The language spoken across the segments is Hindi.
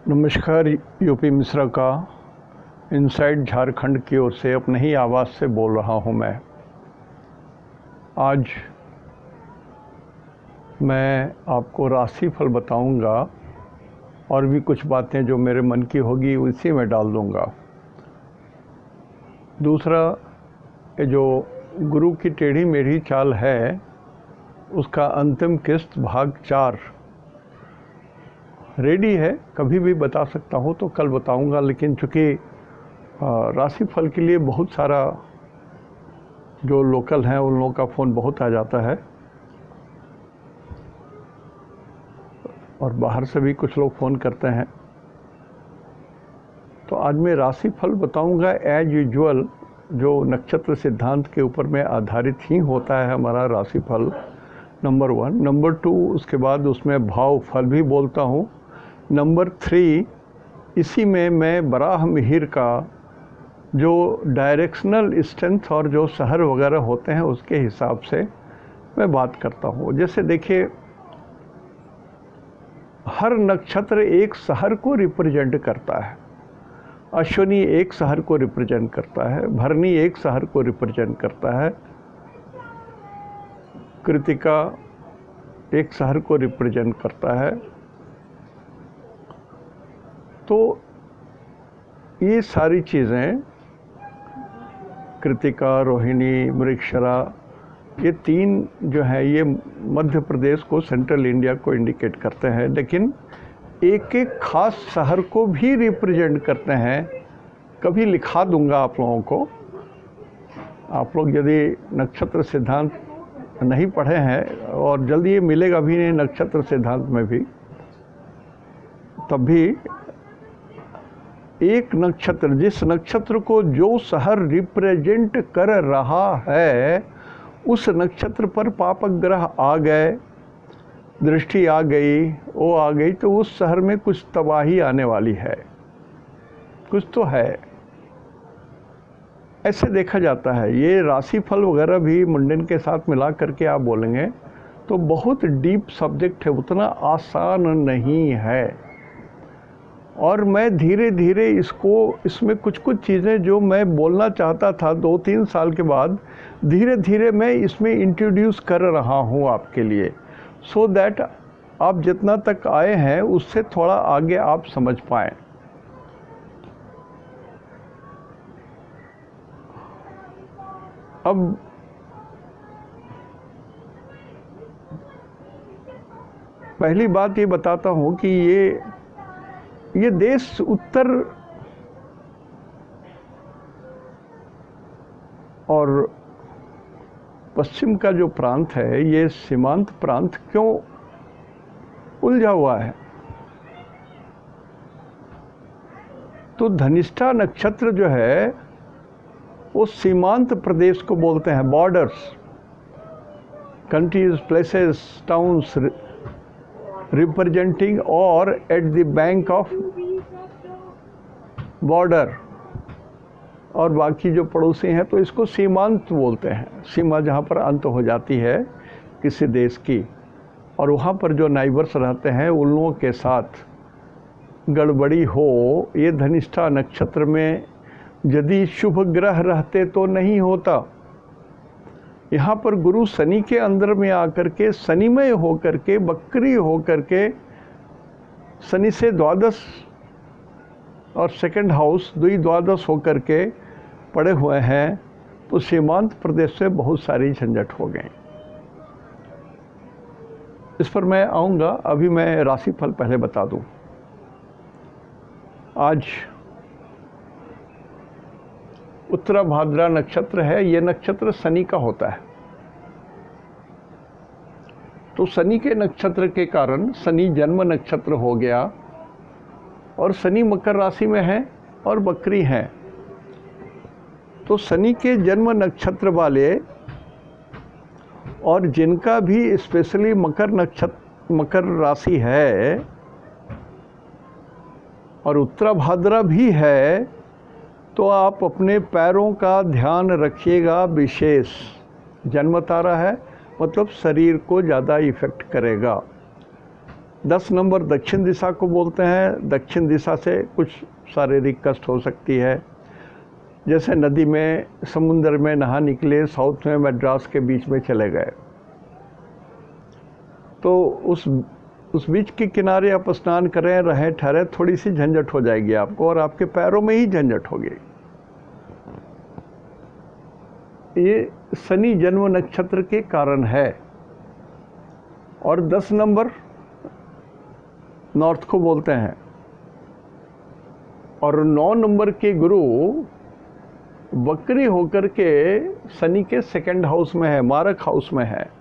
नमस्कार। यूपी मिश्रा का इनसाइड झारखंड की ओर से अपने ही आवाज़ से बोल रहा हूँ मैं। आज मैं आपको राशिफल बताऊंगा और भी कुछ बातें जो मेरे मन की होगी उसी में डाल दूंगा। दूसरा, ये जो गुरु की टेढ़ी मेढ़ी चाल है उसका अंतिम किस्त भाग 4 रेडी है, कभी भी बता सकता हूँ तो कल बताऊंगा। लेकिन चूँकि राशिफल के लिए बहुत सारा जो लोकल हैं उन लोगों का फ़ोन बहुत आ जाता है और बाहर से भी कुछ लोग फ़ोन करते हैं, तो आज मैं राशिफल बताऊंगा एज यूजुअल, जो नक्षत्र सिद्धांत के ऊपर में आधारित ही होता है हमारा राशिफल, नंबर 1। नंबर 2, उसके बाद उसमें भाव फल भी बोलता हूँ। नंबर 3, इसी में मैं बराह मिहिर का जो डायरेक्शनल स्ट्रेंथ और जो शहर वगैरह होते हैं उसके हिसाब से मैं बात करता हूँ। जैसे देखिए, हर नक्षत्र एक शहर को रिप्रेजेंट करता है। अश्विनी एक शहर को रिप्रेजेंट करता है, भरणी एक शहर को रिप्रेजेंट करता है, कृतिका एक शहर को रिप्रेजेंट करता है। तो ये सारी चीज़ें, कृतिका, रोहिणी, मृगशिरा, ये 3 जो है ये मध्य प्रदेश को, सेंट्रल इंडिया को इंडिकेट करते हैं, लेकिन एक एक खास शहर को भी रिप्रेजेंट करते हैं। कभी लिखा दूंगा आप लोगों को। आप लोग यदि नक्षत्र सिद्धांत नहीं पढ़े हैं, और जल्दी ये मिलेगा भी नहीं नक्षत्र सिद्धांत में भी, तब भी एक नक्षत्र, जिस नक्षत्र को जो शहर रिप्रेजेंट कर रहा है उस नक्षत्र पर पापक ग्रह आ गए, दृष्टि आ गई, वो आ गई, तो उस शहर में कुछ तबाही आने वाली है, कुछ तो है, ऐसे देखा जाता है। ये राशिफल वगैरह भी मुंडन के साथ मिला करके आप बोलेंगे तो बहुत डीप सब्जेक्ट है, उतना आसान नहीं है। और मैं धीरे धीरे इसमें कुछ चीज़ें जो मैं बोलना चाहता था 2-3 साल के बाद, धीरे धीरे मैं इसमें इंट्रोड्यूस कर रहा हूँ आपके लिए, सो दैट आप जितना तक आए हैं उससे थोड़ा आगे आप समझ पाएँ। अब पहली बात ये बताता हूँ कि ये देश उत्तर और पश्चिम का जो प्रांत है, ये सीमांत प्रांत क्यों उलझा हुआ है। तो धनिष्ठा नक्षत्र जो है वो सीमांत प्रदेश को बोलते हैं, borders, countries, places, towns representing और at the bank of border, और बाकी जो पड़ोसी हैं तो इसको सीमांत बोलते हैं। सीमा जहाँ पर अंत हो जाती है किसी देश की, और वहाँ पर जो नाइबर्स रहते हैं उन लोगों के साथ गड़बड़ी हो, ये धनिष्ठा नक्षत्र में यदि शुभ ग्रह रहते तो नहीं होता। यहाँ पर गुरु शनि के अंदर में आकर के, शनिमय होकर के, बकरी होकर के, शनि से द्वादश और सेकंड हाउस द्वादश होकर के पड़े हुए हैं, तो सीमांत प्रदेश से बहुत सारी झंझट हो गई। इस पर मैं आऊँगा, अभी मैं राशिफल पहले बता दूँ। आज उत्तराभाद्रा नक्षत्र है, ये नक्षत्र शनि का होता है। तो शनि के नक्षत्र के कारण शनि जन्म नक्षत्र हो गया, और शनि मकर राशि में है और बकरी है। तो शनि के जन्म नक्षत्र वाले और जिनका भी स्पेशली मकर राशि है और उत्तराभाद्रा भी है, तो आप अपने पैरों का ध्यान रखिएगा विशेष। जन्म तारा है मतलब शरीर को ज़्यादा इफ़ेक्ट करेगा। 10 नंबर दक्षिण दिशा को बोलते हैं। दक्षिण दिशा से कुछ शारीरिक कष्ट हो सकती है, जैसे नदी में, समुद्र में नहा निकले, साउथ में मद्रास के बीच में चले गए, तो उस बीच के किनारे आप स्नान करें, रहें, ठहरे, थोड़ी सी झंझट हो जाएगी आपको, और आपके पैरों में ही झंझट होगी। ये शनि जन्म नक्षत्र के कारण है। और 10 नंबर नॉर्थ को बोलते हैं, और 9 नंबर के गुरु वक्री होकर के शनि के सेकंड हाउस में है, मारक हाउस में है।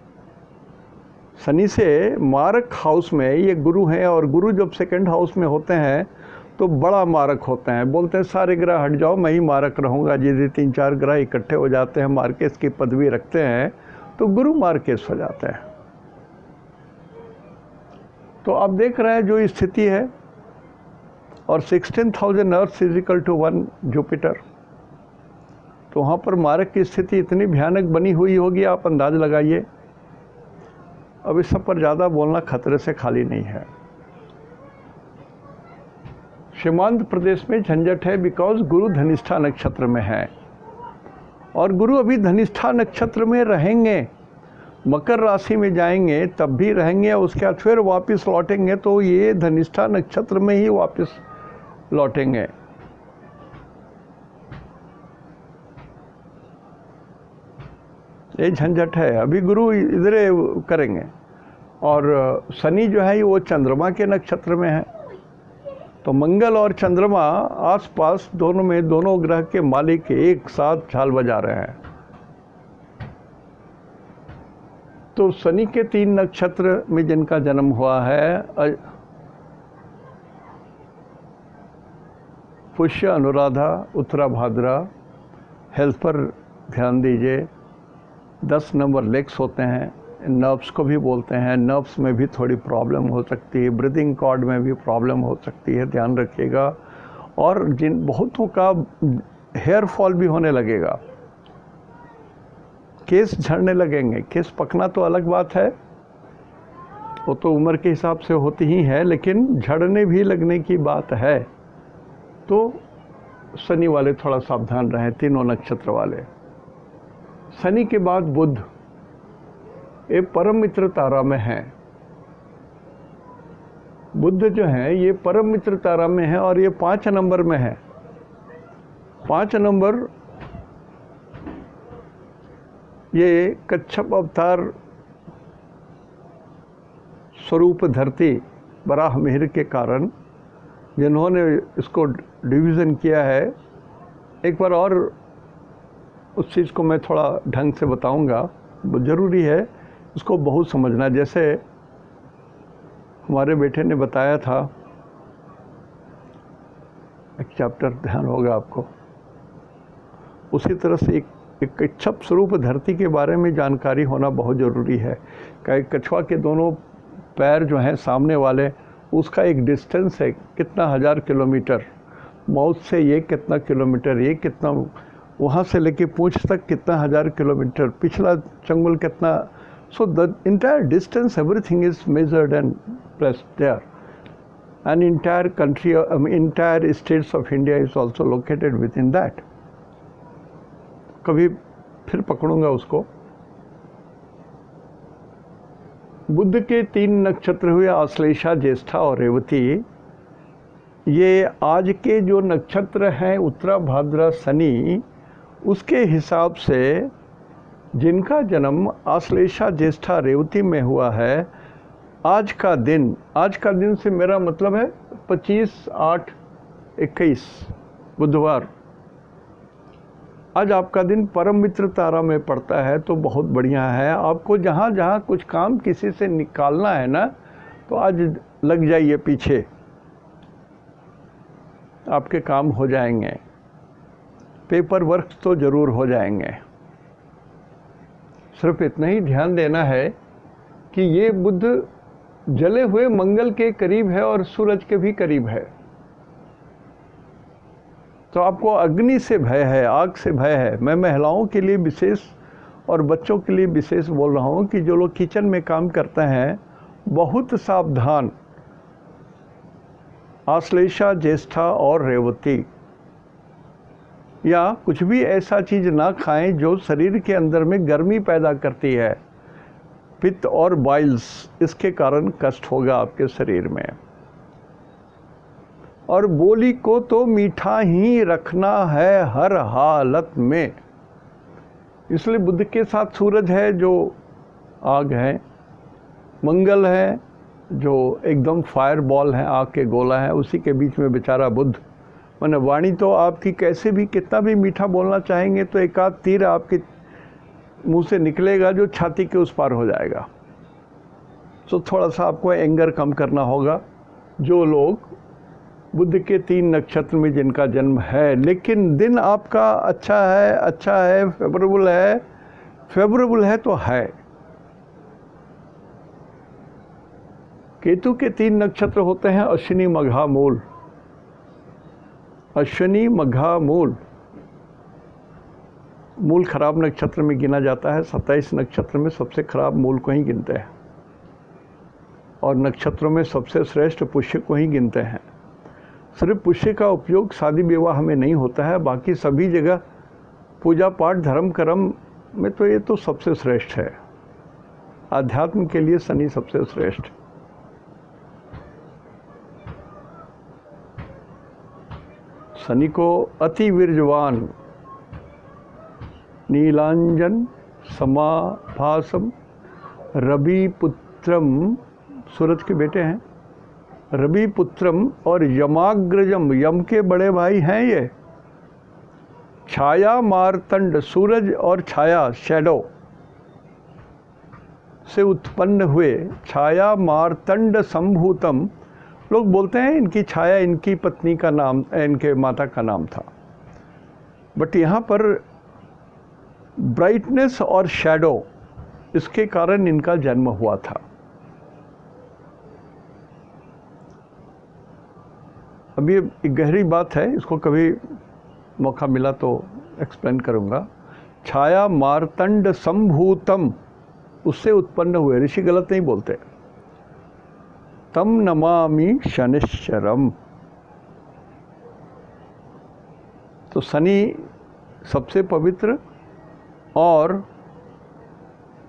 शनि से मारक हाउस में ये गुरु हैं, और गुरु जब सेकंड हाउस में होते हैं तो बड़ा मारक होते हैं। बोलते हैं सारे ग्रह हट जाओ, मैं ही मारक रहूँगा। यदि 3-4 ग्रह इकट्ठे हो जाते हैं, मार्केस की पदवी रखते हैं, तो गुरु मार्केस हो जाते हैं। तो आप देख रहे हैं जो स्थिति है, और 16,000 earth is equal to 1 Jupiter, तो वहाँ पर मारक की स्थिति इतनी भयानक बनी हुई होगी, आप अंदाज लगाइए। अब इस सब पर ज़्यादा बोलना खतरे से खाली नहीं है। सीमांत प्रदेश में झंझट है, बिकॉज गुरु धनिष्ठा नक्षत्र में है, और गुरु अभी धनिष्ठा नक्षत्र में रहेंगे। मकर राशि में जाएंगे तब भी रहेंगे, उसके बाद फिर वापस लौटेंगे, तो ये धनिष्ठा नक्षत्र में ही वापस लौटेंगे। ये झंझट है, अभी गुरु इधर करेंगे। और शनि जो है वो चंद्रमा के नक्षत्र में है, तो मंगल और चंद्रमा आसपास दोनों में, दोनों ग्रह के मालिक एक साथ झाल बजा रहे हैं। तो शनि के 3 नक्षत्र में जिनका जन्म हुआ है, पुष्य, अनुराधा, उत्तरा भाद्रा, हेल्थ पर ध्यान दीजिए। 10 नंबर लेग्स होते हैं, नर्व्स को भी बोलते हैं। नर्व्स में भी थोड़ी प्रॉब्लम हो सकती है, ब्रीदिंग कॉर्ड में भी प्रॉब्लम हो सकती है, ध्यान रखिएगा। और जिन बहुतों का हेयर फॉल भी होने लगेगा, केस झड़ने लगेंगे। केस पकना तो अलग बात है, वो तो उम्र के हिसाब से होती ही है, लेकिन झड़ने भी लगने की बात है। तो शनि वाले थोड़ा सावधान रहें, तीनों नक्षत्र वाले। शनि के बाद बुध, ये परम मित्र तारा में है। बुध जो है ये परम मित्र तारा में है, और ये 5 नंबर में है। 5 नंबर ये कच्छप अवतार स्वरूप धरती बराह मिहिर के कारण जिन्होंने इसको डिवीज़न किया है, एक बार और उस चीज़ को मैं थोड़ा ढंग से बताऊंगा, ज़रूरी है इसको बहुत समझना। जैसे हमारे बेटे ने बताया था, एक चैप्टर ध्यान होगा आपको, उसी तरह से एक कच्छप स्वरूप धरती के बारे में जानकारी होना बहुत ज़रूरी है। कछुआ के दोनों पैर जो हैं सामने वाले, उसका एक डिस्टेंस है कितना 1000 किलोमीटर, माउथ से ये कितना किलोमीटर, ये कितना, वहाँ से लेके पूंछ तक कितना 1000 किलोमीटर, पिछला चंगुल कितना। So the entire distance, everything is measured and placed there, and entire country, entire states of India is also located within that. कभी फिर पकड़ूंगा उसको। बुध के 3 नक्षत्र हुए, आश्लेषा, ज्येष्ठा और रेवती। ये आज के जो नक्षत्र हैं उत्तरा भाद्रा शनि, उसके हिसाब से जिनका जन्म आश्लेषा, ज्येष्ठा, रेवती में हुआ है, आज का दिन से मेरा मतलब है 25/8/21 बुधवार, आज आपका दिन परम मित्र तारा में पड़ता है, तो बहुत बढ़िया है। आपको जहाँ जहाँ कुछ काम किसी से निकालना है ना, तो आज लग जाइए पीछे, आपके काम हो जाएंगे। पेपर वर्क तो ज़रूर हो जाएंगे। सिर्फ इतना ही ध्यान देना है कि ये बुध जले हुए मंगल के करीब है और सूरज के भी करीब है, तो आपको अग्नि से भय है, आग से भय है। मैं महिलाओं के लिए विशेष और बच्चों के लिए विशेष बोल रहा हूँ कि जो लोग किचन में काम करते हैं, बहुत सावधान। आश्लेषा, ज्येष्ठा और रेवती, या कुछ भी ऐसा चीज़ ना खाएं जो शरीर के अंदर में गर्मी पैदा करती है। पित्त और बाइल्स, इसके कारण कष्ट होगा आपके शरीर में। और बोली को तो मीठा ही रखना है हर हालत में। इसलिए बुध के साथ सूरज है जो आग है, मंगल है जो एकदम फायर बॉल है, आग के गोला है, उसी के बीच में बेचारा बुध। माने वाणी तो आपकी कैसे भी कितना भी मीठा बोलना चाहेंगे तो एक आध तीर आपके मुंह से निकलेगा जो छाती के उस पार हो जाएगा। तो थोड़ा सा आपको एंगर कम करना होगा। जो लोग बुध के 3 नक्षत्र में जिनका जन्म है, लेकिन दिन आपका अच्छा है, फेवरेबल है तो है। केतु के 3 नक्षत्र होते हैं अश्विनी, मघा, मूल। अश्विनी, मघा, मूल। मूल खराब नक्षत्र में गिना जाता है। 27 नक्षत्र में सबसे खराब मूल को ही गिनते हैं, और नक्षत्रों में सबसे श्रेष्ठ पुष्य को ही गिनते हैं। सिर्फ पुष्य का उपयोग शादी विवाह में नहीं होता है, बाकी सभी जगह पूजा पाठ धर्म कर्म में तो ये तो सबसे श्रेष्ठ है। आध्यात्म के लिए शनि सबसे श्रेष्ठ। शनि को अति वीर्यवान, नीलांजन समाभासम, रवि पुत्रम, सूरज के बेटे हैं, रवि पुत्रम, और यमाग्रजम, यम के बड़े भाई हैं ये। छाया मार्तंड, सूरज और छाया, शैडो से उत्पन्न हुए, छाया मार्तंड संभूतम। लोग बोलते हैं इनकी छाया इनकी पत्नी का नाम, इनके माता का नाम था, बट यहाँ पर ब्राइटनेस और शैडो, इसके कारण इनका जन्म हुआ था। अब ये एक गहरी बात है, इसको कभी मौका मिला तो एक्सप्लेन करूँगा। छाया मार्तंड संभूतम, उससे उत्पन्न हुए, ऋषि गलत नहीं बोलते। तम नमामि शनिश्चरम, तो शनि सबसे पवित्र और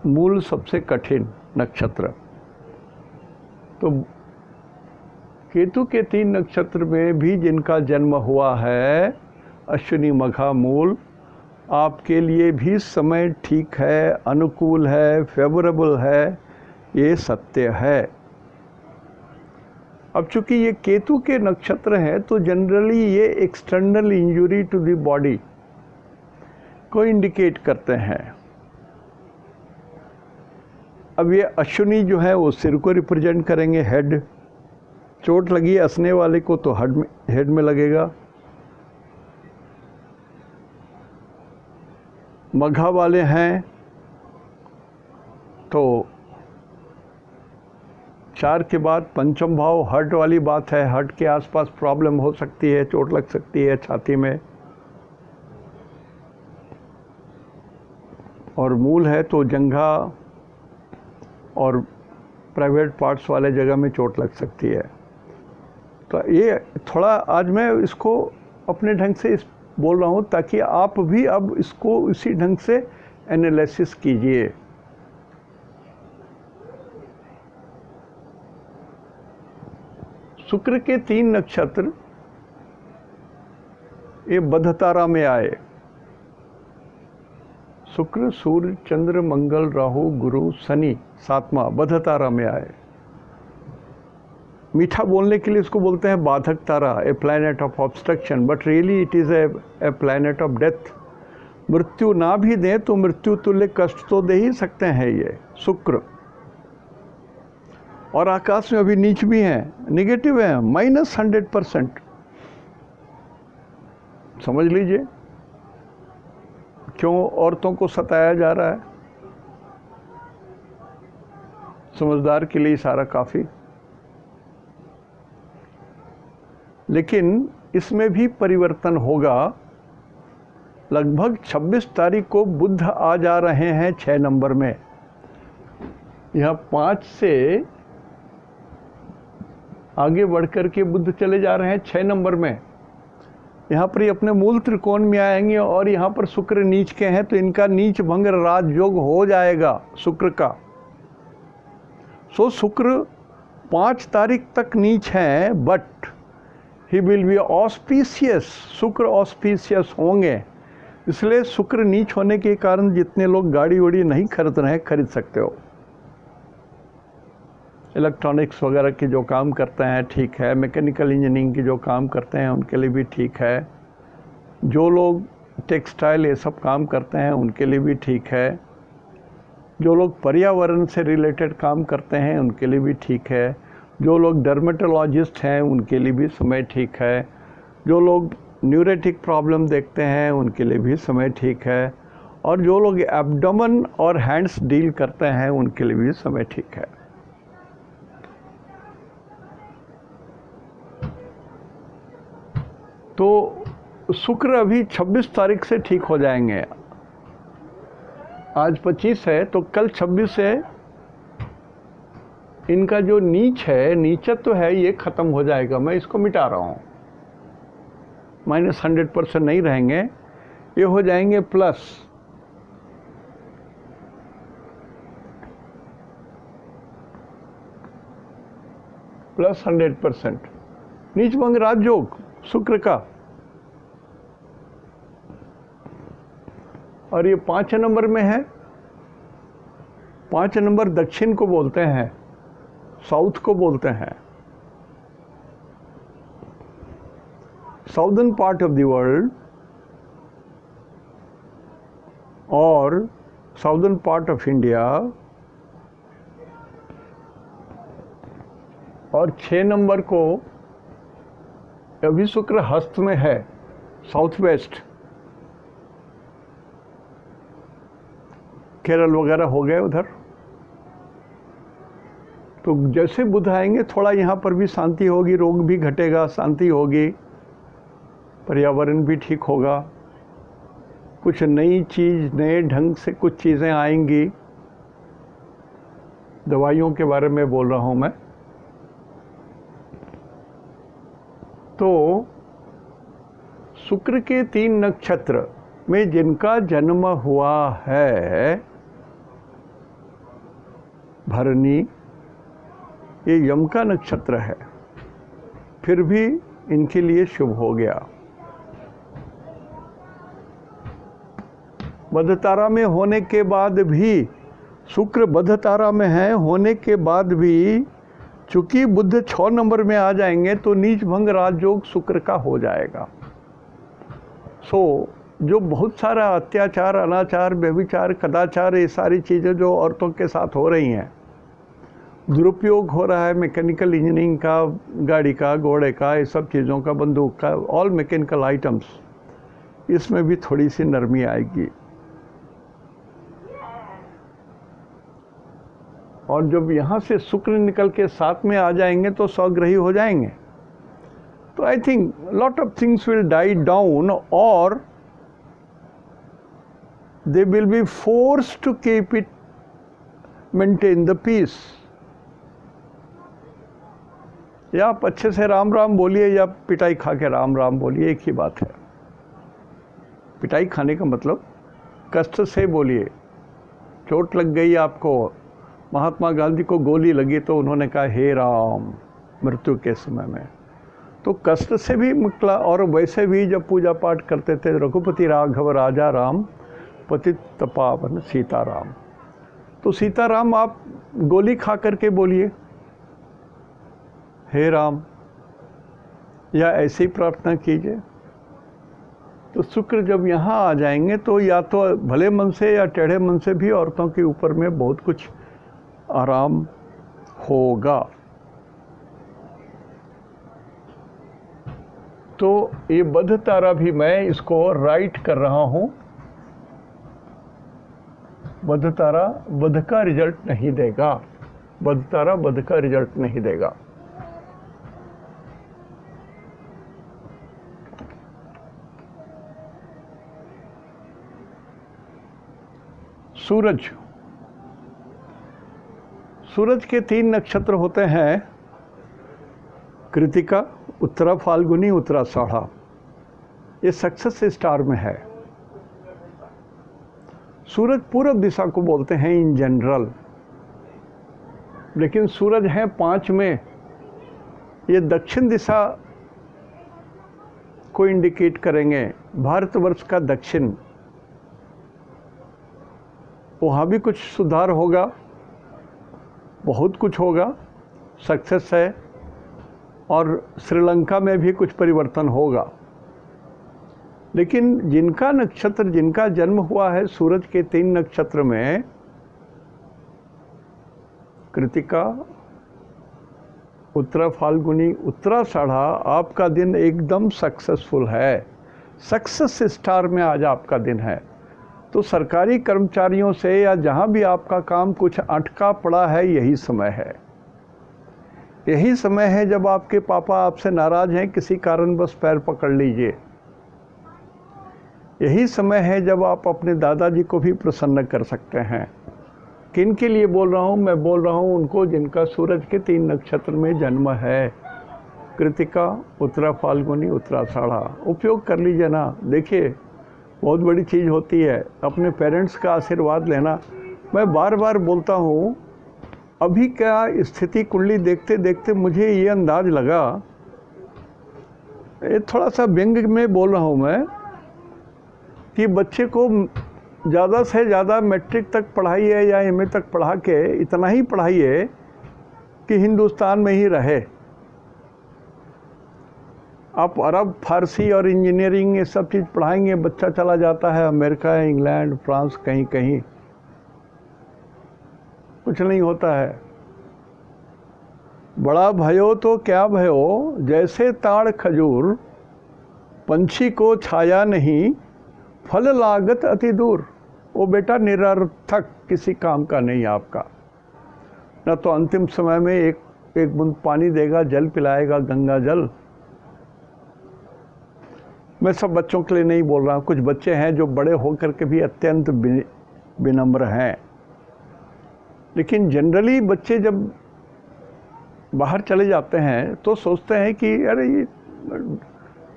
मूल सबसे कठिन नक्षत्र। तो केतु के 3 नक्षत्र में भी जिनका जन्म हुआ है, अश्विनी, मघा, मूल, आपके लिए भी समय ठीक है, अनुकूल है, फेवरेबल है, ये सत्य है। अब चूंकि ये केतु के नक्षत्र हैं तो जनरली ये external injury to the body को इंडिकेट करते हैं। अब ये अश्विनी जो है वो सिर को रिप्रेजेंट करेंगे, हेड। चोट लगी हंसने वाले को तो हेड में लगेगा। मघा वाले हैं तो 4 के बाद पंचम भाव हर्ट वाली बात है। हर्ट के आसपास प्रॉब्लम हो सकती है, चोट लग सकती है छाती में। और मूल है तो जंघा और प्राइवेट पार्ट्स वाले जगह में चोट लग सकती है। तो ये थोड़ा आज मैं इसको अपने ढंग से बोल रहा हूँ ताकि आप भी अब इसको इसी ढंग से एनालिसिस कीजिए। शुक्र के 3 नक्षत्र ये बध तारा में आए। शुक्र, सूर्य, चंद्र, मंगल, राहु, गुरु, शनि 7वां बध तारा में आए। मीठा बोलने के लिए इसको बोलते हैं बाधक तारा, a planet of obstruction, but really it is a planet of death. मृत्यु ना भी दें तो मृत्यु तुल्य कष्ट तो दे ही सकते हैं ये शुक्र। और आकाश में अभी नीच भी हैं, निगेटिव है, -100%। समझ लीजिए क्यों औरतों को सताया जा रहा है। समझदार के लिए सारा काफ़ी। लेकिन इसमें भी परिवर्तन होगा। लगभग 26 तारीख को बुध आ जा रहे हैं 6 नंबर में। यह 5 से आगे बढ़ कर के बुध चले जा रहे हैं 6 नंबर में। यहाँ पर ये अपने मूल त्रिकोण में आएंगे और यहाँ पर शुक्र नीच के हैं, तो इनका नीच भंग राजयोग हो जाएगा शुक्र का। सो शुक्र 5 तारीख तक नीच हैं, but he will be auspicious. शुक्र ऑस्पिशियस होंगे, इसलिए शुक्र नीच होने के कारण जितने लोग गाड़ी वाड़ी नहीं खरीद रहे हैं, खरीद सकते हो। इलेक्ट्रॉनिक्स वगैरह के जो काम करते हैं ठीक है, मैकेनिकल इंजीनियरिंग के जो काम करते हैं उनके लिए भी ठीक है, जो लोग टेक्सटाइल ये सब काम करते हैं उनके लिए भी ठीक है, जो लोग पर्यावरण से रिलेटेड काम करते हैं उनके लिए भी ठीक है, जो लोग डर्मेटोलॉजिस्ट हैं उनके लिए भी समय ठीक है, जो लोग न्यूरेटिक प्रॉब्लम देखते हैं उनके लिए भी समय ठीक है, और जो लोग एब्डोमेन और हैंड्स डील करते हैं उनके लिए भी समय ठीक है। तो शुक्र अभी 26 तारीख से ठीक हो जाएंगे। आज 25 है, तो कल 26 से इनका जो नीच है, नीचत्व है, ये ख़त्म हो जाएगा। मैं इसको मिटा रहा हूँ। -100% नहीं रहेंगे, ये हो जाएंगे +100%। नीच भंग राजयोग शुक्र का। और ये 5 नंबर में है। 5 नंबर दक्षिण को बोलते हैं, साउथ को बोलते हैं, southern part of the world और साउदर्न पार्ट ऑफ इंडिया। और 6 नंबर को अभी शुक्र हस्त में है, साउथ वेस्ट, केरल वगैरह हो गए उधर। तो जैसे बुध आएंगे थोड़ा यहाँ पर भी शांति होगी, रोग भी घटेगा, शांति होगी, पर्यावरण भी ठीक होगा, कुछ नई चीज़, नए ढंग से कुछ चीज़ें आएंगी। दवाइयों के बारे में बोल रहा हूँ मैं। तो शुक्र के 3 नक्षत्र में जिनका जन्म हुआ है, भरणी, ये यम का नक्षत्र है, फिर भी इनके लिए शुभ हो गया। बध तारा में होने के बाद भी, शुक्र बध तारा में है होने के बाद भी, चूंकि बुध 6 नंबर में आ जाएंगे तो नीच भंग राजयोग शुक्र का हो जाएगा। जो बहुत सारा अत्याचार, अनाचार, व्यभिचार, कदाचार, ये सारी चीज़ें जो औरतों के साथ हो रही हैं, दुरुपयोग हो रहा है मैकेनिकल इंजीनियरिंग का, गाड़ी का, घोड़े का, ये सब चीज़ों का, बंदूक का, ऑल मैकेनिकल आइटम्स, इसमें भी थोड़ी सी नरमी आएगी। और जब यहाँ से शुक्र निकल के 7 में आ जाएंगे तो स्वग्रही हो जाएंगे। तो I think lot of things will die down और they will be forced to keep it, maintain the peace। या आप अच्छे से राम राम बोलिए या पिटाई खा के राम राम बोलिए, एक ही बात है। पिटाई खाने का मतलब कष्ट से बोलिए। चोट लग गई आपको, महात्मा गांधी को गोली लगी तो उन्होंने कहा हे राम, मृत्यु के समय में, तो कष्ट से भी निकला। और वैसे भी जब पूजा पाठ करते थे, रघुपति राघव राजा राम, पतित पावन सीताराम, तो सीताराम आप गोली खा करके बोलिए हे राम, या ऐसे ही प्रार्थना कीजिए। तो शुक्र जब यहाँ आ जाएंगे तो या तो भले मन से या टेढ़े मन से भी औरतों के ऊपर में बहुत कुछ आराम होगा। तो ये बध तारा भी मैं इसको राइट कर रहा हूँ। बध तारा बध का रिजल्ट नहीं देगा, बध तारा बध का रिजल्ट नहीं देगा। सूरज, सूरज के 3 नक्षत्र होते हैं, कृतिका, उत्तरा फाल्गुनी, उत्तराषाढ़ा, ये सक्सेस स्टार में है। सूरज पूरब दिशा को बोलते हैं इन जनरल, लेकिन सूरज है 5 में, ये दक्षिण दिशा को इंडिकेट करेंगे, भारतवर्ष का दक्षिण। वहाँ भी कुछ सुधार होगा, बहुत कुछ होगा, सक्सेस है। और श्रीलंका में भी कुछ परिवर्तन होगा। लेकिन जिनका नक्षत्र, जिनका जन्म हुआ है सूरज के 3 नक्षत्र में, कृतिका, उत्तरा फाल्गुनी, उत्तराषाढ़ा, आपका दिन एकदम सक्सेसफुल है। सक्सेस स्टार में आज आपका दिन है। तो सरकारी कर्मचारियों से या जहाँ भी आपका काम कुछ अटका पड़ा है, यही समय है। यही समय है जब आपके पापा आपसे नाराज हैं, किसी कारणवश पैर पकड़ लीजिए। यही समय है जब आप अपने दादाजी को भी प्रसन्न कर सकते हैं। किन के लिए बोल रहा हूँ? मैं बोल रहा हूँ उनको जिनका सूरज के 3 नक्षत्र में जन्म है, कृतिका, उत्तरा फाल्गुनी, उत्तराषाढ़ा। उपयोग कर लीजिए ना। देखिए, बहुत बड़ी चीज़ होती है अपने पेरेंट्स का आशीर्वाद लेना। मैं बार बार बोलता हूँ, अभी क्या स्थिति कुंडली देखते देखते मुझे ये अंदाज लगा, ये थोड़ा सा व्यंग में बोल रहा हूँ मैं, कि बच्चे को ज़्यादा से ज़्यादा मैट्रिक तक पढ़ाइए या एमए तक पढ़ा के इतना ही पढ़ाइए कि हिंदुस्तान में ही रहे। आप अरब, फारसी और इंजीनियरिंग ये सब चीज़ पढ़ाएंगे, बच्चा चला जाता है अमेरिका, इंग्लैंड, फ्रांस, कहीं कहीं, कुछ नहीं होता है। बड़ा भयो तो क्या भयो, जैसे ताड़ खजूर, पंछी को छाया नहीं, फल लागत अति दूर। वो बेटा निरर्थक, किसी काम का नहीं आपका। न तो अंतिम समय में एक बूंद पानी देगा, जल पिलाएगा, गंगा जल। मैं सब बच्चों के लिए नहीं बोल रहा हूँ। कुछ बच्चे हैं जो बड़े होकर के भी अत्यंत विनम्र हैं, लेकिन जनरली बच्चे जब बाहर चले जाते हैं तो सोचते हैं कि अरे ये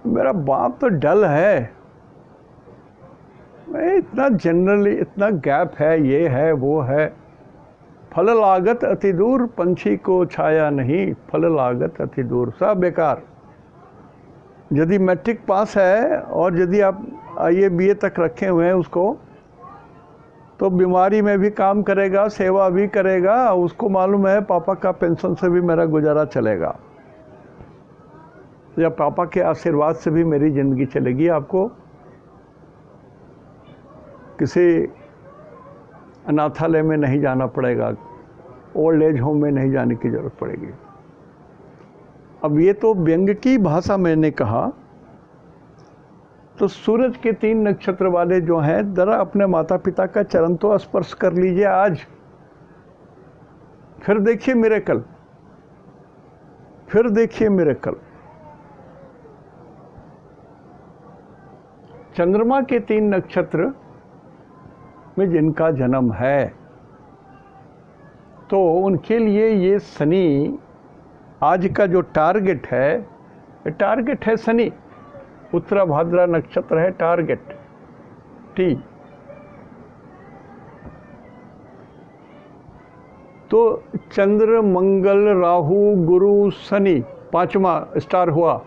मेरा बाप तो डल है, इतना जनरली इतना गैप है, ये है वो है। फल लागत अति दूर, पंछी को छाया नहीं, फल लागत अति दूर। सब बेकार। यदि मैट्रिक पास है और यदि आप IAS BA तक रखे हुए हैं उसको, तो बीमारी में भी काम करेगा, सेवा भी करेगा। उसको मालूम है पापा का पेंशन से भी मेरा गुजारा चलेगा, या पापा के आशीर्वाद से भी मेरी ज़िंदगी चलेगी। आपको किसी अनाथालय में नहीं जाना पड़ेगा, ओल्ड एज होम में नहीं जाने की ज़रूरत पड़ेगी। अब ये तो व्यंग की भाषा मैंने कहा। तो सूरज के 3 नक्षत्र वाले जो हैं, जरा अपने माता पिता का चरण तो स्पर्श कर लीजिए आज। फिर देखिए मिरेकल, फिर देखिए मिरेकल। चंद्रमा के 3 नक्षत्र में जिनका जन्म है, तो उनके लिए ये शनि आज का जो टारगेट है शनि। उत्तरा भाद्रा नक्षत्र है टारगेट T। तो चंद्र, मंगल, राहु, गुरु, शनि 5वां स्टार हुआ।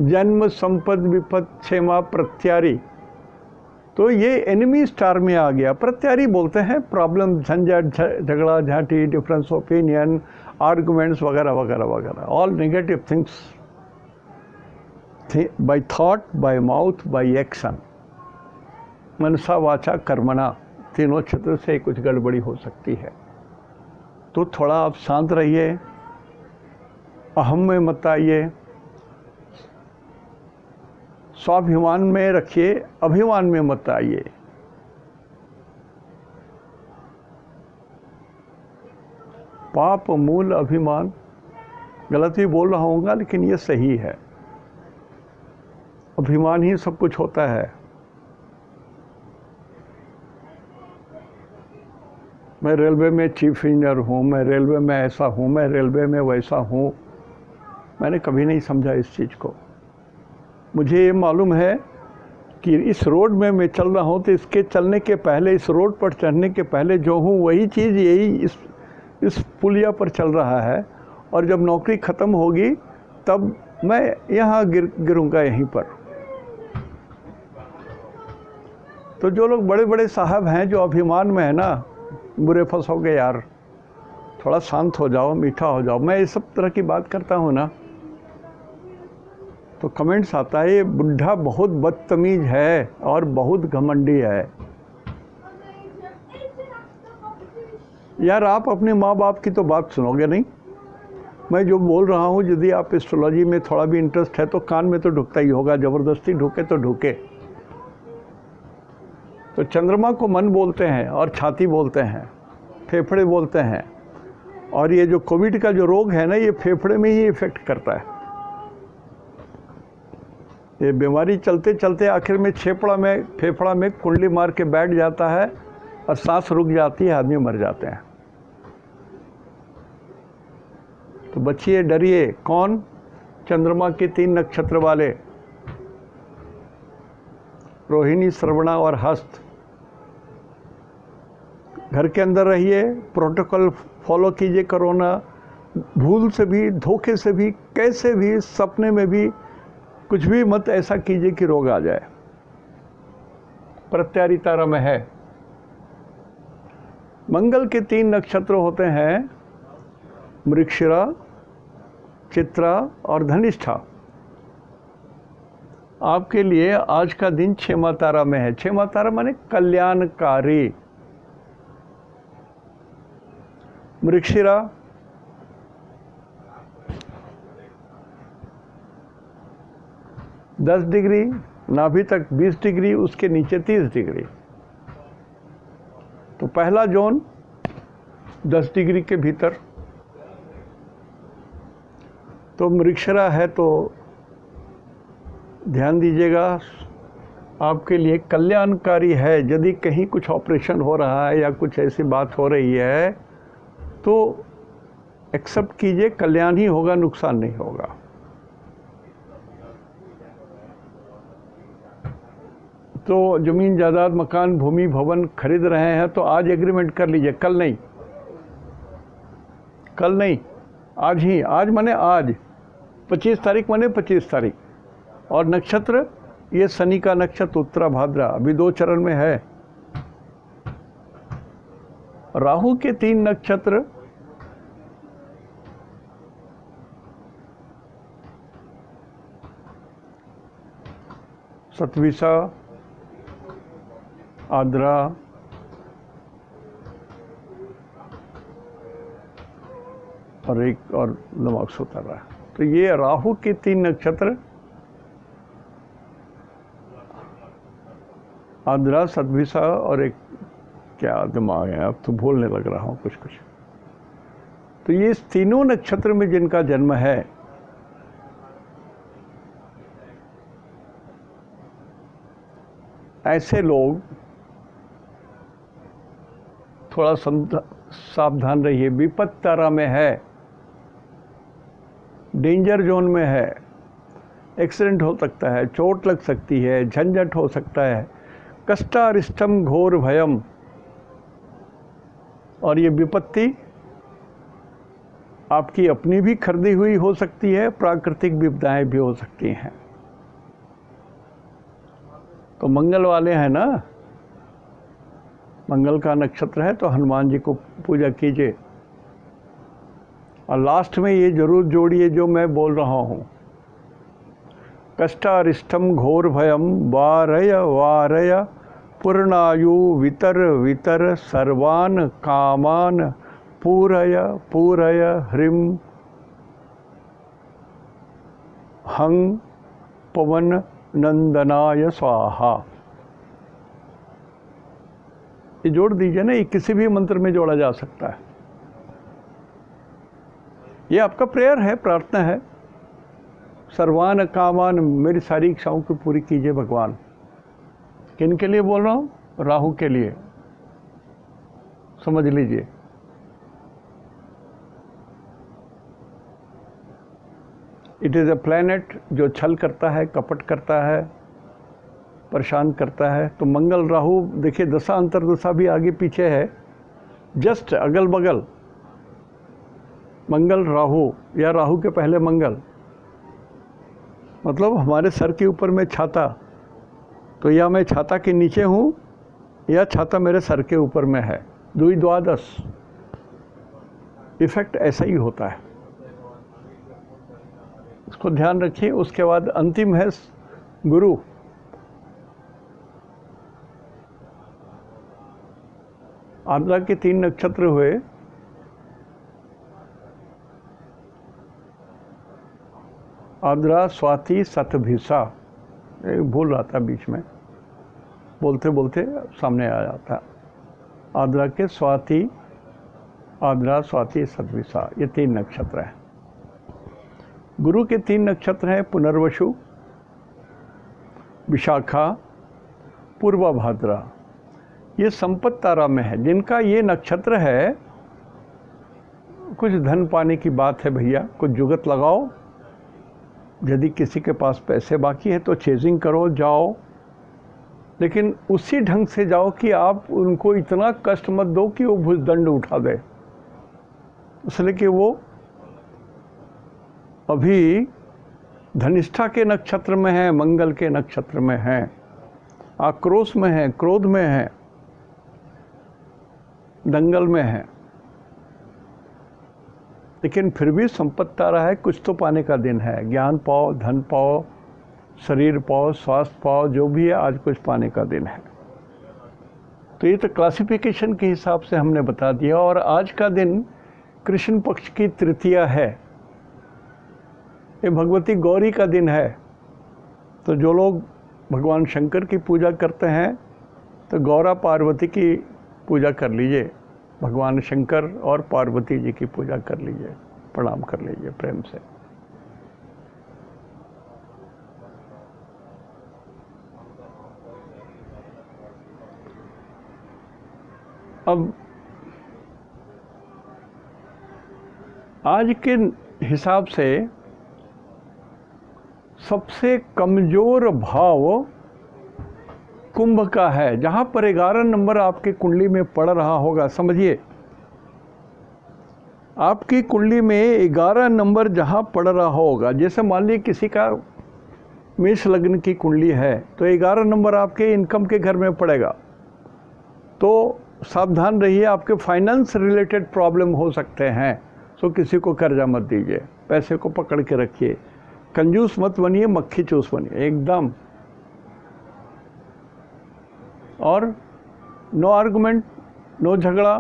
जन्म, संपद, विपद, क्षेमा, प्रत्यारी। तो ये एनिमी स्टार में आ गया। प्रत्यारी बोलते हैं प्रॉब्लम, झंझट, झगड़ा झांटी, डिफरेंस ओपिनियन, आर्गुमेंट्स वगैरह वगैरह वगैरह, all negative things by thought, by mouth, by action. मनसा वाचा कर्मणा, तीनों क्षेत्र से कुछ गड़बड़ी हो सकती है। तो थोड़ा आप शांत रहिए, अहम में मत आइए, स्वाभिमान में रखिए, अभिमान में मत आइए। पाप मूल अभिमान, गलत भी बोल रहा हूँगा लेकिन ये सही है। अभिमान ही सब कुछ होता है। मैं रेलवे में चीफ इंजीनियर हूँ, मैं रेलवे में ऐसा हूँ, मैं रेलवे में वैसा हूँ। मैंने कभी नहीं समझा इस चीज़ को। मुझे ये मालूम है कि इस रोड में मैं चल रहा हूँ तो इसके चलने के पहले, इस रोड पर चढ़ने के पहले जो हूँ वही चीज़ यही इस पुलिया पर चल रहा है, और जब नौकरी ख़त्म होगी तब मैं यहाँ गिरूँगा यहीं पर। तो जो लोग बड़े बड़े साहब हैं जो अभिमान में है ना, बुरे फंसोगे यार, थोड़ा शांत हो जाओ, मीठा हो जाओ। मैं इस सब तरह की बात करता हूँ ना तो कमेंट्स आता है ये बुढ़ा बहुत बदतमीज है और बहुत घमंडी है। यार आप अपने माँ बाप की तो बात सुनोगे नहीं। मैं जो बोल रहा हूँ, यदि आप एस्ट्रोलॉजी में थोड़ा भी इंटरेस्ट है तो कान में तो ढुकता ही होगा, ज़बरदस्ती ढुके तो ढुके। तो चंद्रमा को मन बोलते हैं और छाती बोलते हैं, फेफड़े बोलते हैं, और ये जो कोविड का जो रोग है ना, ये फेफड़े में ही इफेक्ट करता है। ये बीमारी चलते चलते आखिर में फेफड़ा में कुंडली मार के बैठ जाता है और सांस रुक जाती है, आदमी मर जाते हैं। तो बचिए, डरिए। कौन? चंद्रमा के 3 नक्षत्र वाले, रोहिणी, श्रवणा और हस्त। घर के अंदर रहिए, प्रोटोकॉल फॉलो कीजिए। कोरोना भूल से भी, धोखे से भी, कैसे भी, सपने में भी कुछ भी मत ऐसा कीजिए कि रोग आ जाए। प्रत्यारी तारा में है। मंगल के 3 नक्षत्र होते हैं, मृगशिरा, चित्रा और धनिष्ठा। आपके लिए आज का दिन 6वां तारा में है। 6वां तारा माने कल्याणकारी। मृगशिरा 10 डिग्री, नाभि तक 20 डिग्री, उसके नीचे 30 डिग्री। तो पहला जोन 10 डिग्री के भीतर। तो मृगशिरा है तो ध्यान दीजिएगा, आपके लिए कल्याणकारी है। यदि कहीं कुछ ऑपरेशन हो रहा है या कुछ ऐसी बात हो रही है तो एक्सेप्ट कीजिए, कल्याण ही होगा, नुकसान नहीं होगा। तो ज़मीन जायदाद, मकान, भूमि, भवन खरीद रहे हैं तो आज एग्रीमेंट कर लीजिए, कल नहीं। कल नहीं, आज ही। आज माने आज, 25 तारीख माने 25 तारीख। और नक्षत्र, ये शनि का नक्षत्र उत्तरा भाद्रा, अभी 2 चरण में है। राहु के 3 नक्षत्र, सतविसा, आद्रा, और एक और दिमाग से उतर रहा है। तो ये राहु के 3 नक्षत्र, आद्रा, सतभिसा और एक क्या दिमाग है, अब तो भूलने लग रहा हूँ कुछ। तो ये इस तीनों नक्षत्र में जिनका जन्म है, ऐसे लोग थोड़ा सावधान रहिए। विपत्त तारा में है, डेंजर जोन में है, एक्सीडेंट हो सकता है, चोट लग सकती है, झंझट हो सकता है, कष्टारिष्टम घोर भयम। और ये विपत्ति आपकी अपनी भी खरीदी हुई हो सकती है, प्राकृतिक विपदाएं भी हो सकती हैं। तो मंगल वाले हैं ना, मंगल का नक्षत्र है तो हनुमान जी को पूजा कीजिए। और लास्ट में ये जरूर जोड़िए जो मैं बोल रहा हूँ, कष्टारिष्टम घोर भयम वारय वारय पूर्णायु वितर वितर सर्वान कामान पूरय पूरय ह्रीं हं पवन नंदनाय स्वाहा। ये जोड़ दीजिए ना, ये किसी भी मंत्र में जोड़ा जा सकता है। ये आपका प्रेयर है, प्रार्थना है। सर्वान कामान, मेरी सारी इच्छाओं को पूरी कीजिए भगवान। किन के लिए बोल रहा हूँ? राहु के लिए, समझ लीजिए। इट इज़ अ प्लैनेट जो छल करता है, कपट करता है, परेशान करता है। तो मंगल राहु देखिए, दशा अंतर्दशा भी आगे पीछे है, जस्ट अगल बगल मंगल राहु या राहु के पहले मंगल, मतलब हमारे सर के ऊपर में छाता, तो या मैं छाता के नीचे हूँ या छाता मेरे सर के ऊपर में है, दुई द्वादश इफेक्ट ऐसा ही होता है, इसको ध्यान रखिए। उसके बाद अंतिम है गुरु। आद्रा के 3 नक्षत्र हुए, आद्रा, स्वाति, शतभिषा, भूल रहा था बीच में, बोलते बोलते सामने आ जाता। आद्रा के स्वाति, आद्रा, स्वाति, शतभिषा, ये 3 नक्षत्र हैं। गुरु के 3 नक्षत्र हैं पुनर्वसु, विशाखा, पूर्वाभाद्रा। ये संपत तारा में है। जिनका ये नक्षत्र है, कुछ धन पाने की बात है भैया, कुछ जुगत लगाओ। यदि किसी के पास पैसे बाकी है तो चेजिंग करो, जाओ, लेकिन उसी ढंग से जाओ कि आप उनको इतना कष्ट मत दो कि वो भुजदंड उठा दे, इसलिए कि वो अभी धनिष्ठा के नक्षत्र में है, मंगल के नक्षत्र में है, आक्रोश में है, क्रोध में है, दंगल में है, लेकिन फिर भी संपत्ति तारा है, कुछ तो पाने का दिन है। ज्ञान पाओ, धन पाओ, शरीर पाओ, स्वास्थ्य पाओ, जो भी है, आज कुछ पाने का दिन है। तो ये तो क्लासिफिकेशन के हिसाब से हमने बता दिया। और आज का दिन कृष्ण पक्ष की तृतीया है, ये भगवती गौरी का दिन है। तो जो लोग भगवान शंकर की पूजा करते हैं तो गौरा पार्वती की पूजा कर लीजिए, भगवान शंकर और पार्वती जी की पूजा कर लीजिए, प्रणाम कर लीजिए प्रेम से। अब आज के हिसाब से सबसे कमज़ोर भाव कुंभ का है, जहाँ पर 11 नंबर आपकी कुंडली में पड़ रहा होगा। समझिए, आपकी कुंडली में 11 नंबर जहाँ पड़ रहा होगा, जैसे मान लीजिए किसी का मेष लग्न की कुंडली है तो 11 नंबर आपके इनकम के घर में पड़ेगा, तो सावधान रहिए, आपके फाइनेंस रिलेटेड प्रॉब्लम हो सकते हैं। सो किसी को कर्जा मत दीजिए, पैसे को पकड़ के रखिए, कंजूस मत बनिए, मक्खी चूस बनिए एकदम। और नो आर्गुमेंट, नो झगड़ा,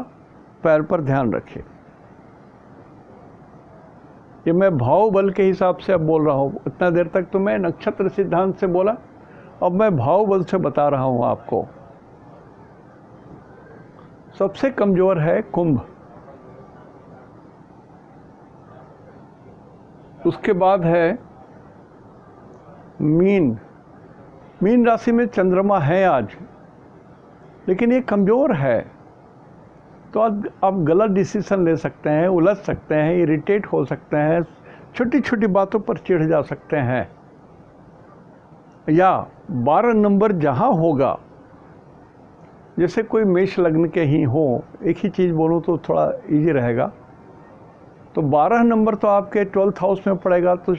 पैर पर ध्यान रखिए। ये मैं भाव बल के हिसाब से अब बोल रहा हूँ, इतना देर तक तो मैं नक्षत्र सिद्धांत से बोला, अब मैं भाव बल से बता रहा हूँ आपको। सबसे कमज़ोर है कुंभ, उसके बाद है मीन। मीन राशि में चंद्रमा है आज, लेकिन ये कमज़ोर है, तो आप गलत डिसीजन ले सकते हैं, उलझ सकते हैं, इरिटेट हो सकते हैं, छोटी छोटी बातों पर चिढ़ जा सकते हैं। या 12 नंबर जहाँ होगा, जैसे कोई मेष लग्न के ही हो, एक ही चीज़ बोलूँ तो थोड़ा इजी रहेगा, तो 12 नंबर तो आपके 12th हाउस में पड़ेगा। तो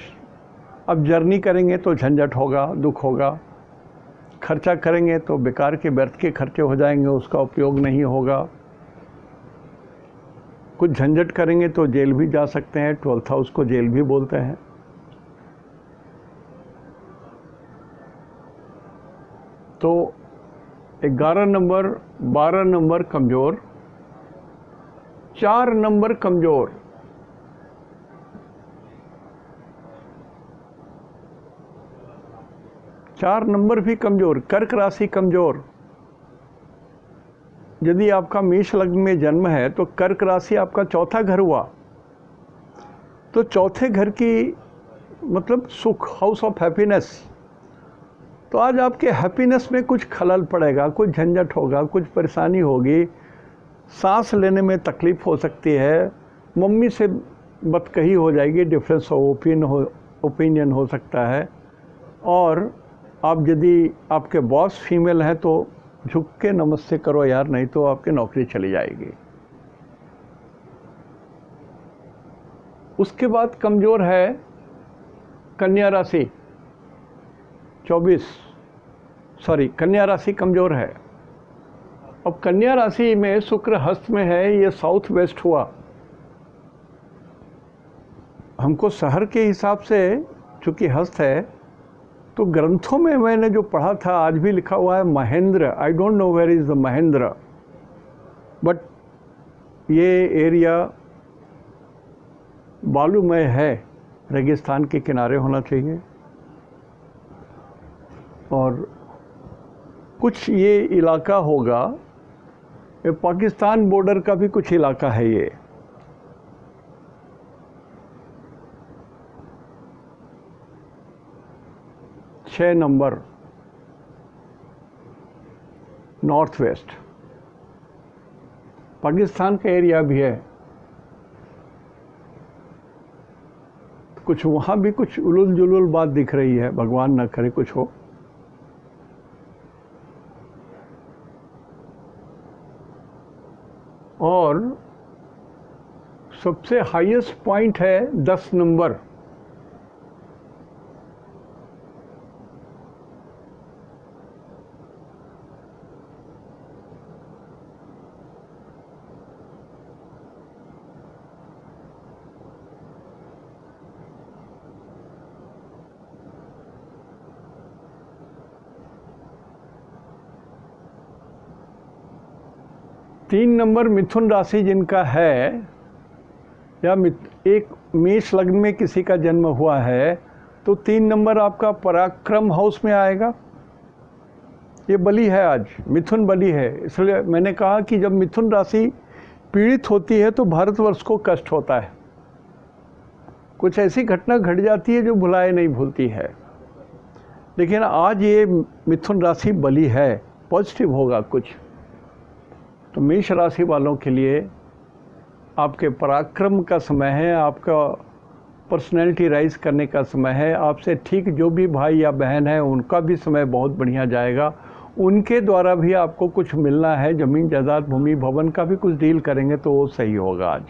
अब जर्नी करेंगे तो झंझट होगा, दुख होगा, खर्चा करेंगे तो बेकार के व्यर्थ के खर्चे हो जाएंगे, उसका उपयोग नहीं होगा। कुछ झंझट करेंगे तो जेल भी जा सकते हैं, 12th हाउस को जेल भी बोलते हैं। तो 11 नंबर, 12 नंबर कमज़ोर, 4 नंबर कमज़ोर, 4 नंबर भी कमज़ोर, कर्क राशि कमज़ोर। यदि आपका मेष लग्न में जन्म है तो कर्क राशि आपका चौथा घर हुआ, तो चौथे घर की मतलब सुख, हाउस ऑफ हैप्पीनेस। तो आज आपके हैप्पीनेस में कुछ खलल पड़ेगा, कुछ झंझट होगा, कुछ परेशानी होगी, सांस लेने में तकलीफ़ हो सकती है, मम्मी से बतकही हो जाएगी, डिफरेंस ऑफ ओपिनियन ओपिनियन हो सकता है। और आप यदि आपके बॉस फीमेल हैं तो झुक के नमस्ते करो यार, नहीं तो आपकी नौकरी चली जाएगी। उसके बाद कमज़ोर है कन्या राशि। कन्या राशि कमज़ोर है। अब कन्या राशि में शुक्र हस्त में है, ये साउथ वेस्ट हुआ। हमको शहर के हिसाब से चूँकि हस्त है, तो ग्रंथों में मैंने जो पढ़ा था, आज भी लिखा हुआ है Mahendra. I don't know where is the Mahendra, but ये एरिया बालूमय है, रेगिस्तान के किनारे होना चाहिए। और कुछ ये इलाका होगा, ये पाकिस्तान बॉर्डर का भी कुछ इलाका है ये। छः नंबर नॉर्थ वेस्ट पाकिस्तान का एरिया भी है। कुछ वहाँ भी कुछ उलूल जुलूल बात दिख रही है, भगवान न करे कुछ हो। और सबसे हाईएस्ट पॉइंट है 10 नंबर। तीन नंबर मिथुन राशि जिनका है, या एक मेष लग्न में किसी का जन्म हुआ है, तो 3 नंबर आपका पराक्रम हाउस में आएगा। ये बली है, आज मिथुन बली है। इसलिए मैंने कहा कि जब मिथुन राशि पीड़ित होती है तो भारतवर्ष को कष्ट होता है। कुछ ऐसी घटना घट जाती है जो भुलाए नहीं भूलती है। लेकिन आज ये मिथुन राशि बली है, पॉजिटिव होगा कुछ। तो मेष राशि वालों के लिए आपके पराक्रम का समय है, आपका पर्सनैलिटी राइज करने का समय है। आपसे ठीक जो भी भाई या बहन है उनका भी समय बहुत बढ़िया जाएगा। उनके द्वारा भी आपको कुछ मिलना है, ज़मीन जायदाद भूमि भवन का भी कुछ डील करेंगे तो वो सही होगा आज।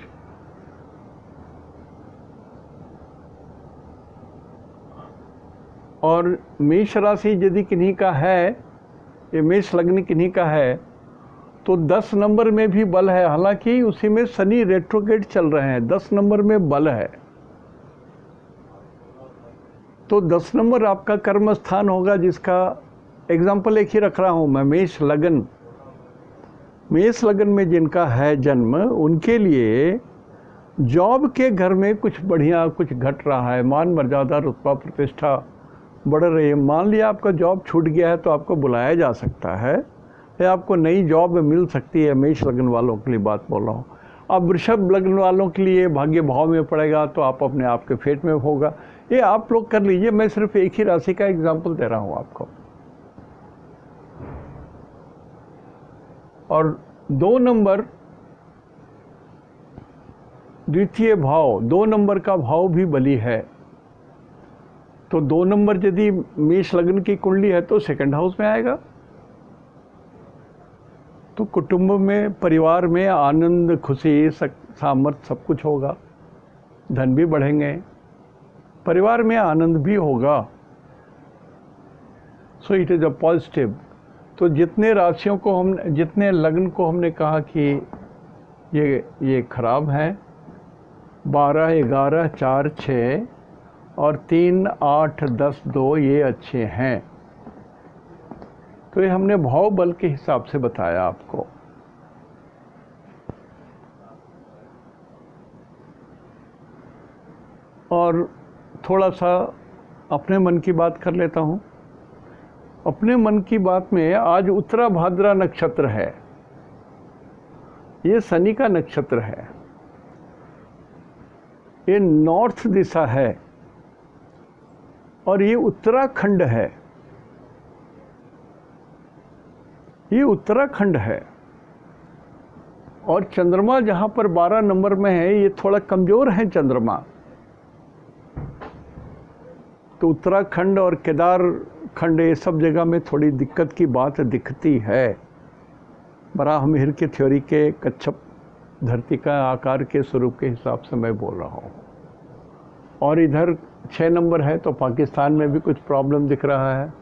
और मेष राशि यदि किन्हीं का है, ये मेष लग्न किन्हीं का है, तो 10 नंबर में भी बल है। हालांकि उसी में शनि रेट्रोग्रेड चल रहे हैं, 10 नंबर में बल है। तो 10 नंबर आपका कर्म स्थान होगा, जिसका एग्जाम्पल एक ही रख रहा हूँ मैं। मेष लगन में जिनका है जन्म, उनके लिए जॉब के घर में कुछ बढ़िया कुछ घट रहा है। मान मर्यादा रुतबा प्रतिष्ठा बढ़ रही है। मान लिया आपका जॉब छूट गया है तो आपको बुलाया जा सकता है, या आपको नई जॉब मिल सकती है। मेष लगन वालों के लिए बात बोल रहा हूँ। अब वृषभ लगन वालों के लिए भाग्य भाव में पड़ेगा, तो आप अपने आप के फेट में होगा। ये आप लोग कर लीजिए, मैं सिर्फ एक ही राशि का एग्जाम्पल दे रहा हूँ आपको। और 2 नंबर द्वितीय भाव, 2 नंबर का भाव भी बली है। तो 2 नंबर यदि मेष लग्न की कुंडली है तो सेकंड हाउस में आएगा। तो कुटुंब में, परिवार में आनंद, खुशी, सामर्थ्य सब कुछ होगा। धन भी बढ़ेंगे, परिवार में आनंद भी होगा। So it is a positive. तो जितने राशियों को जितने लग्न को हमने कहा कि ये खराब हैं, 12, 11, 4, 6 और 3, 8, 10, 2 ये अच्छे हैं। तो ये हमने भाव बल के हिसाब से बताया आपको। और थोड़ा सा अपने मन की बात कर लेता हूँ। अपने मन की बात में आज उत्तरा भाद्रा नक्षत्र है। ये शनि का नक्षत्र है, ये नॉर्थ दिशा है और ये उत्तराखंड है। ये उत्तराखंड है और चंद्रमा जहाँ पर 12 नंबर में है, ये थोड़ा कमज़ोर है चंद्रमा। तो उत्तराखंड और केदार खंड ये सब जगह में थोड़ी दिक्कत की बात दिखती है। बराहमिहिर की थ्योरी के कच्छप धरती का आकार के स्वरूप के हिसाब से मैं बोल रहा हूँ। और इधर 6 नंबर है तो पाकिस्तान में भी कुछ प्रॉब्लम दिख रहा है।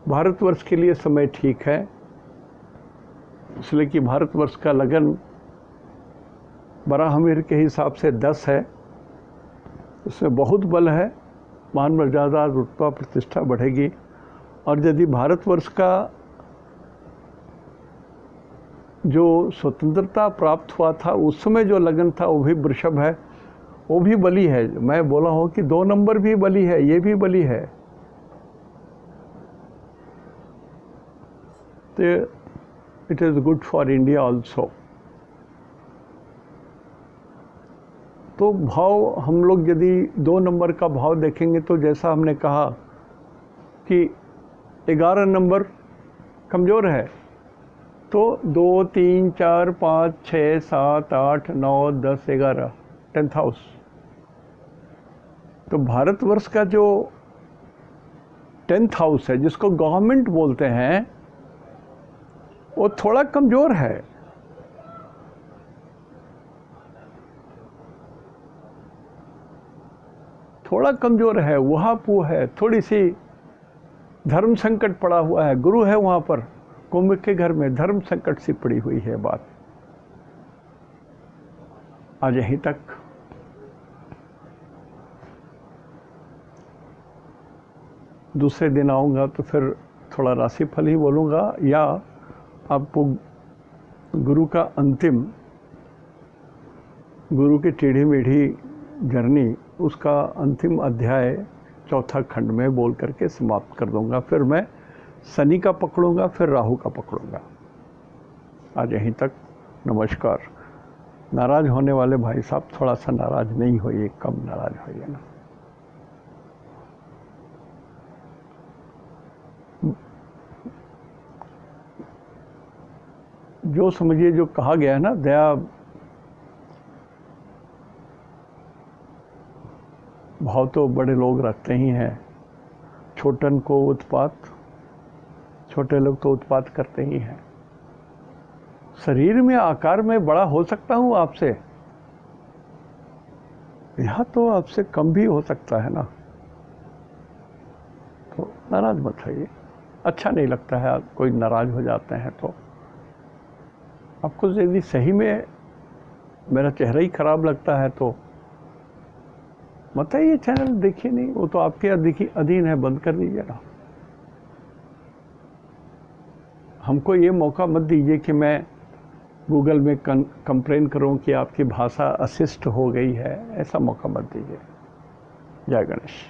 भारतवर्ष के लिए समय ठीक है, इसलिए कि भारतवर्ष का लगन बराहमिहिर के हिसाब से 10 है। इसमें बहुत बल है, मान मर्यादा रुतबा प्रतिष्ठा बढ़ेगी। और यदि भारतवर्ष का जो स्वतंत्रता प्राप्त हुआ था उस समय जो लगन था वो भी वृषभ है, वो भी बली है। मैं बोला हूँ कि 2 नंबर भी बली है, ये भी बली है। तो it is good for India also. तो भाव हम लोग यदि 2 नंबर का भाव देखेंगे तो जैसा हमने कहा कि 11 नंबर कमज़ोर है, तो 2, 3, 4, 5, 6, 7, 8, 9, 10, 11 10th हाउस। तो भारतवर्ष का जो 10th हाउस है जिसको गवर्नमेंट बोलते हैं वो थोड़ा कमज़ोर है। थोड़ा कमज़ोर है, वहाँ पू है, थोड़ी सी धर्म संकट पड़ा हुआ है। गुरु है वहाँ पर, कुंभ के घर में धर्म संकट सी पड़ी हुई है बात। आज यहीं तक। दूसरे दिन आऊँगा तो फिर थोड़ा राशिफल ही बोलूँगा, या आपको गुरु का अंतिम, गुरु की टेढ़ी मेढ़ी जर्नी, उसका अंतिम अध्याय 4था खंड में बोल करके समाप्त कर दूंगा। फिर मैं शनि का पकड़ूंगा, फिर राहु का पकड़ूंगा। आज यहीं तक। नमस्कार। नाराज़ होने वाले भाई साहब थोड़ा सा नाराज़ नहीं होइए, कम नाराज़ होइए ना। जो समझिए जो कहा गया है ना, दया भाव तो बड़े लोग रखते ही हैं। छोटन को उत्पात, छोटे लोग तो उत्पात करते ही हैं। शरीर में आकार में बड़ा हो सकता हूँ आपसे, यहाँ तो आपसे कम भी हो सकता है ना। तो नाराज मत होइए, अच्छा नहीं लगता है कोई नाराज हो जाते हैं। तो आपको यदि सही में मेरा चेहरा ही खराब लगता है तो बताइए, चैनल देखिए नहीं, वो तो आपके अधीन है, बंद कर दीजिए ना। हमको ये मौका मत दीजिए कि मैं गूगल में कंप्लेन करूं कि आपकी भाषा अशिष्ट हो गई है, ऐसा मौका मत दीजिए। जय गणेश।